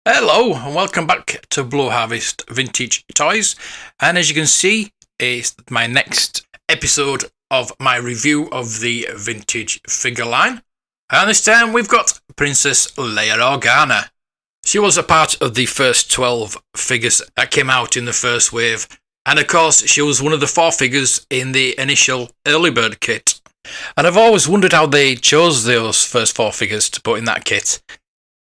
Hello and welcome back to Blue Harvest Vintage Toys, and as you can see, it's my next episode of my review of the vintage figure line, and this time we've got Princess Leia Organa. She was a part of the first 12 figures that came out in the first wave, and of course she was one of the 4 figures in the initial early bird kit. And I've always wondered how they chose those first 4 figures to put in that kit.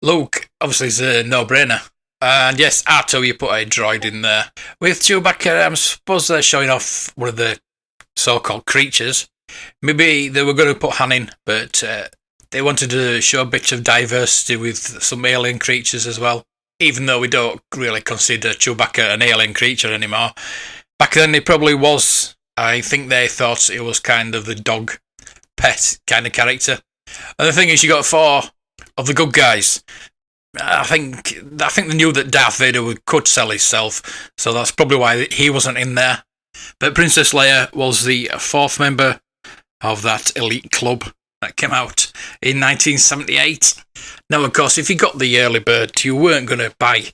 Luke, obviously, is a no-brainer. And yes, R2, you put a droid in there. With Chewbacca, I suppose they're showing off one of the so-called creatures. Maybe they were going to put Han in, but they wanted to show a bit of diversity with some alien creatures as well. Even though we don't really consider Chewbacca an alien creature anymore. Back then, it probably was. I think they thought it was kind of the dog pet kind of character. And the thing is, you got 4 of the good guys. I think they knew that Darth Vader could sell himself, so that's probably why he wasn't in there. But Princess Leia was the 4th member of that elite club that came out in 1978. Now, of course, if you got the early bird, you weren't going to buy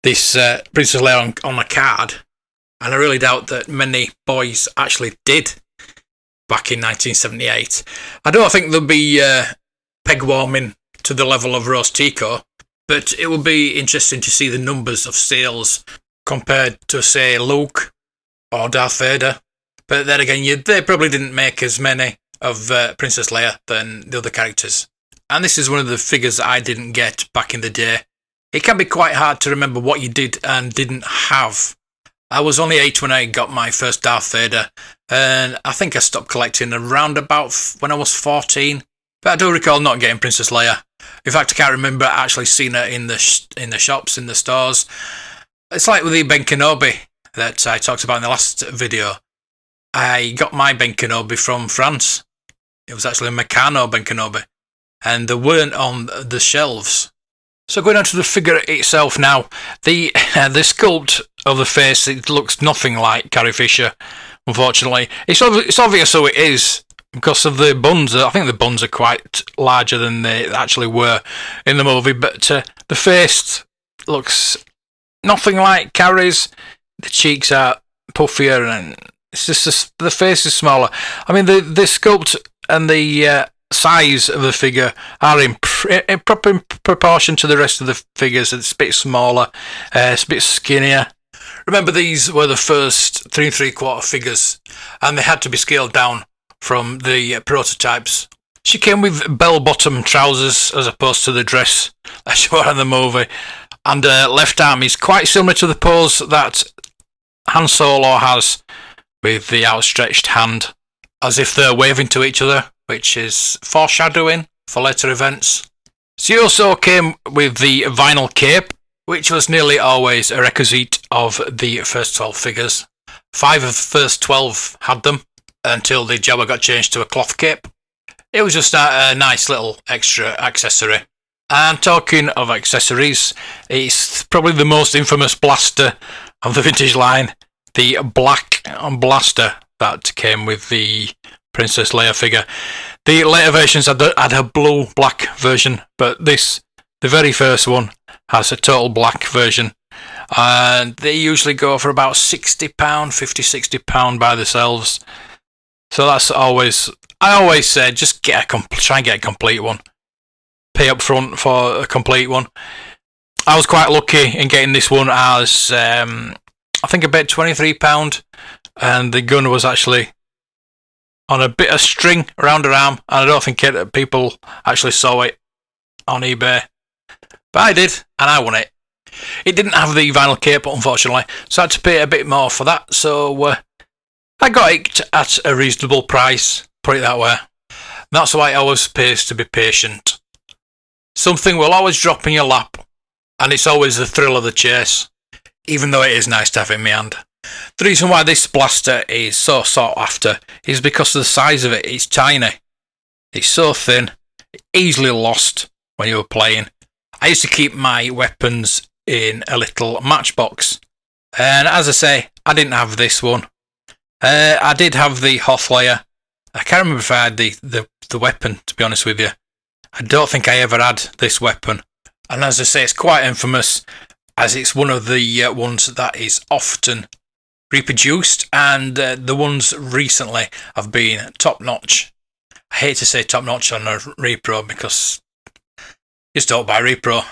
this Princess Leia on a card, and I really doubt that many boys actually did back in 1978. I don't think there'll be peg warming to the level of Rose Tico, but it will be interesting to see the numbers of sales compared to, say, Luke or Darth Vader. But then again, they probably didn't make as many of Princess Leia than the other characters. And this is one of the figures that I didn't get back in the day. It can be quite hard to remember what you did and didn't have. I was only 8 when I got my first Darth Vader, and I think I stopped collecting around about when I was 14. But I do recall not getting Princess Leia. In fact, I can't remember actually seeing her in the shops, in the stores. It's like with the Ben Kenobi that I talked about in the last video. I got my Ben Kenobi from France. It was actually a Meccano Ben Kenobi, and they weren't on the shelves. So going on to the figure itself now, the sculpt of the face, it looks nothing like Carrie Fisher, unfortunately. It's obvious who it is, because of the buns. I think the buns are quite larger than they actually were in the movie, but the face looks nothing like Carrie's. The cheeks are puffier, and it's just the face is smaller. I mean, the sculpt and the size of the figure are in proper proportion to the rest of the figures. It's a bit smaller, it's a bit skinnier. Remember, these were the first 3 3/4 figures, and they had to be scaled down from the prototypes. She came with bell-bottom trousers as opposed to the dress that she wore in the movie, and her left arm is quite similar to the pose that Han Solo has with the outstretched hand, as if they're waving to each other, which is foreshadowing for later events. She also came with the vinyl cape, which was nearly always a requisite of the first 12 figures. 5 of the first 12 had them, until the Jawa got changed to a cloth cape. It was just a nice little extra accessory. And talking of accessories, it's probably the most infamous blaster of the vintage line, the black blaster that came with the Princess Leia figure. The later versions had a blue-black version, but the very first one, has a total black version. And they usually go for about £60, £50, £60 by themselves. So that's I always say, just try and get a complete one. Pay up front for a complete one. I was quite lucky in getting this one as, I think I bet £23, and the gun was actually on a bit of string around her arm, and I don't think people actually saw it on eBay. But I did, and I won it. It didn't have the vinyl cape, unfortunately, so I had to pay a bit more for that, so I got it at a reasonable price, put it that way. That's why it always pays to be patient. Something will always drop in your lap, and it's always the thrill of the chase, even though it is nice to have it in my hand. The reason why this blaster is so sought after is because of the size of it. It's tiny. It's so thin, easily lost when you were playing. I used to keep my weapons in a little matchbox, and as I say, I didn't have this one. I did have the Hoth Leia. I can't remember if I had the weapon, to be honest with you. I don't think I ever had this weapon, And as I say, it's quite infamous, as it's one of the ones that is often reproduced, and the ones recently have been top notch. I hate to say top notch on a repro because just don't buy repro,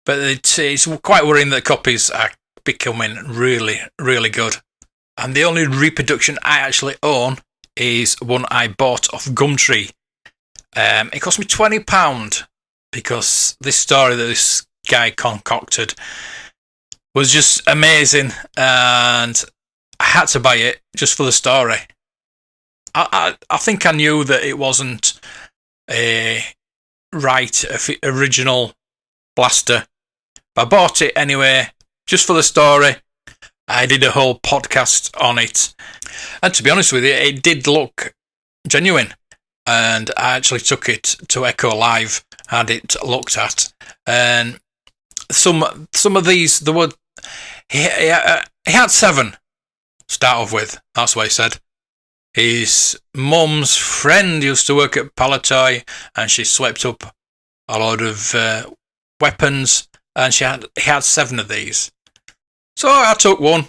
but it's quite worrying that copies are becoming really, really good. And the only reproduction I actually own is one I bought off Gumtree. It cost me £20 because this story that this guy concocted was just amazing, and I had to buy it just for the story. I think I knew that it wasn't a original blaster, but I bought it anyway just for the story. I did a whole podcast on it, and to be honest with you, it did look genuine, and I actually took it to Echo Live, had it looked at, and some of these, there were he had 7 to start off with. That's what he said. His mum's friend used to work at Palitoy, and she swept up a load of weapons, and he had 7 of these. So I took one,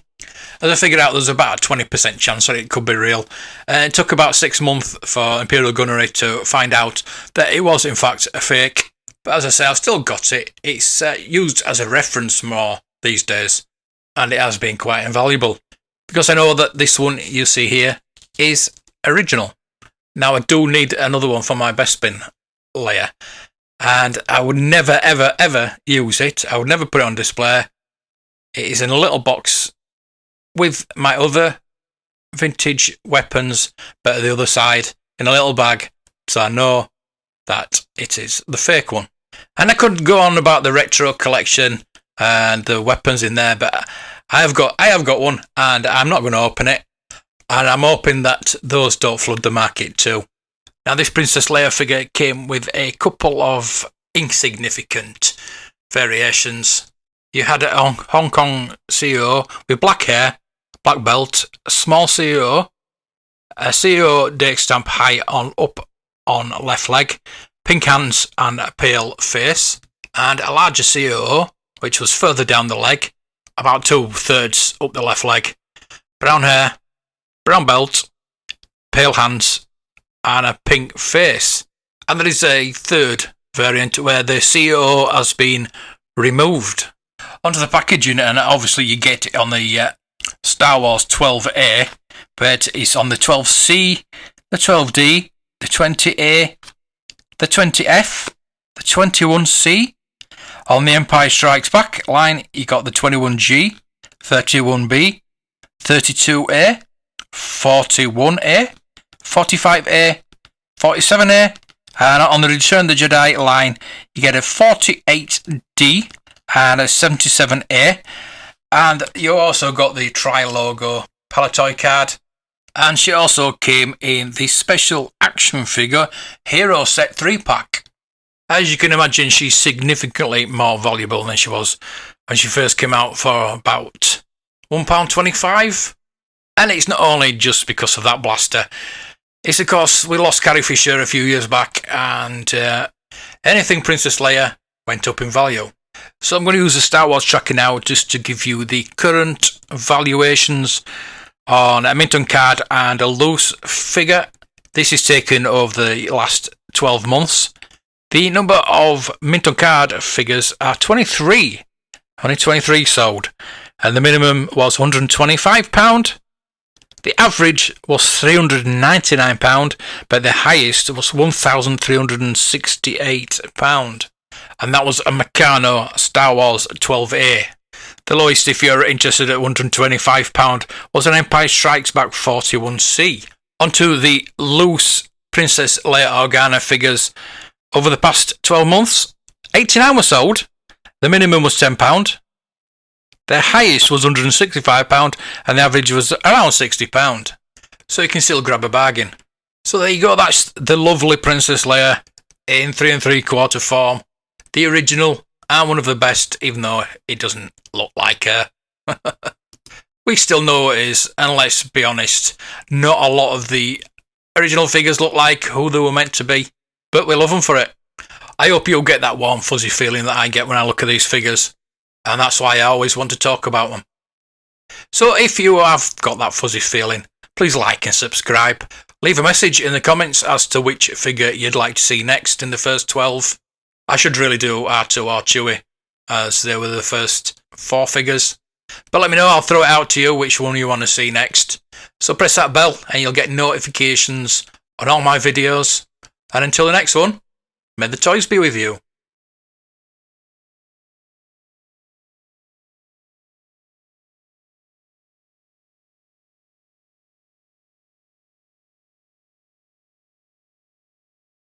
as I figured out there's about a 20% chance that it could be real. It took about 6 months for Imperial Gunnery to find out that it was in fact a fake. But as I say, I've still got it. It's used as a reference more these days, and it has been quite invaluable, because I know that this one you see here is original. Now I do need another one for my Bespin Leia, and I would never ever ever use it. I would never put it on display. It is in a little box with my other vintage weapons, but at the other side in a little bag, so I know that it is the fake one. And I could go on about the retro collection and the weapons in there, but I have got one, and I'm not going to open it, and I'm hoping that those don't flood the market too. Now, this Princess Leia figure came with a couple of insignificant variations. You had a Hong Kong CEO with black hair, black belt, a small CEO, a CEO date stamp high up on left leg, pink hands and a pale face, and a larger CEO, which was further down the leg, about 2/3 up the left leg, brown hair, brown belt, pale hands, and a pink face. And there is a third variant where the CEO has been removed. Onto the packaging, and obviously you get it on the Star Wars 12A, but it's on the 12C, the 12D, the 20A, the 20F, the 21C. On the Empire Strikes Back line, you got the 21G, 31B, 32A, 41A, 45A, 47A, and on the Return of the Jedi line, you get a 48D and a 77A, and you also got the Tri-Logo Palitoy card, and she also came in the special action figure Hero Set 3-pack. As you can imagine, she's significantly more valuable than she was when she first came out, for about £1.25. And it's not only just because of that blaster, it's of course we lost Carrie Fisher a few years back, and anything Princess Leia went up in value. So I'm going to use the Star Wars tracker now just to give you the current valuations on a mint on card and a loose figure. This is taken over the last 12 months. The number of mint on card figures are 23. Only 23 sold. And the minimum was £125. The average was £399, but the highest was £1,368. And that was a Meccano Star Wars 12A. The lowest, if you're interested, at £125, was an Empire Strikes Back 41C. Onto the loose Princess Leia Organa figures. Over the past 12 months, 89 were sold. The minimum was £10. Their highest was £165, and the average was around £60. So you can still grab a bargain. So there you go, that's the lovely Princess Leia in 3 3/4 form. The original, and one of the best, even though it doesn't look like her. We still know it is, and let's be honest, not a lot of the original figures look like who they were meant to be, but we love them for it. I hope you'll get that warm fuzzy feeling that I get when I look at these figures, and that's why I always want to talk about them. So if you have got that fuzzy feeling, please like and subscribe. Leave a message in the comments as to which figure you'd like to see next in the first 12. I should really do R2 or Chewie, as they were the first 4 figures. But let me know, I'll throw it out to you which one you want to see next. So press that bell and you'll get notifications on all my videos. And until the next one, may the toys be with you.